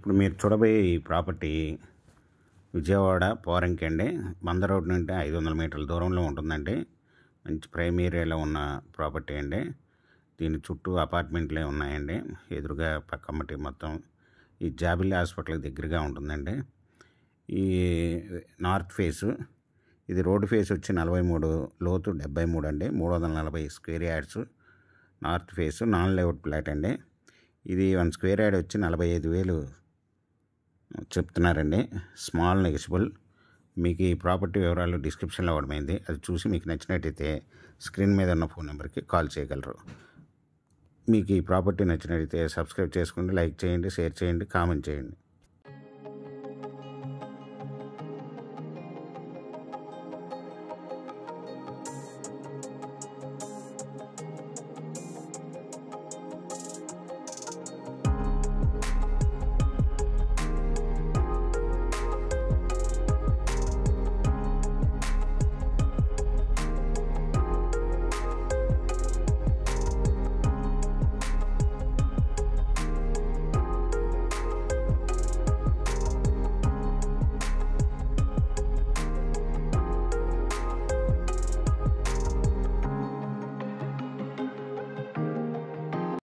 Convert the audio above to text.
ఇప్పుడు మీరు చూడబోయే ఈ ప్రాపర్టీ విజయవాడ పోరంకి అండి. బంద రోడ్ నుండి 500 మీటర్ల దూరంలో ఉంటుందండి. మంచి ప్రైమ్ ఏరియాలో ఉన్న ప్రాపర్టీ అండి. దీని చుట్టూ అపార్ట్మెంట్లే ఉన్నాయండి. ఎదురుగా పక్కమ్మటి మొత్తం ఈ జాబిల్లి హాస్పిటల్ దగ్గరగా ఉంటుందండి. ఈ నార్త్ ఫేసు, ఇది రోడ్డు ఫేస్ వచ్చి 43, లోతు 73 అండి. 340 square yards north face, non layout plot అండి. ఇది 1 స్క్వేర్ యార్డ్ వచ్చి 45,000 చెప్తున్నారండి. Small negotiable. మీకు ఈ ప్రాపర్టీ వివరాలు డిస్క్రిప్షన్లో ఇవ్వడమైంది. అది చూసి మీకు నచ్చినట్టయితే స్క్రీన్ మీద ఉన్న ఫోన్ నెంబర్కి కాల్ చేయగలరు. మీకు ఈ ప్రాపర్టీ నచ్చినట్టయితే సబ్స్క్రైబ్ చేసుకోండి, లైక్ చేయండి, షేర్ చేయండి, కామెంట్ చేయండి.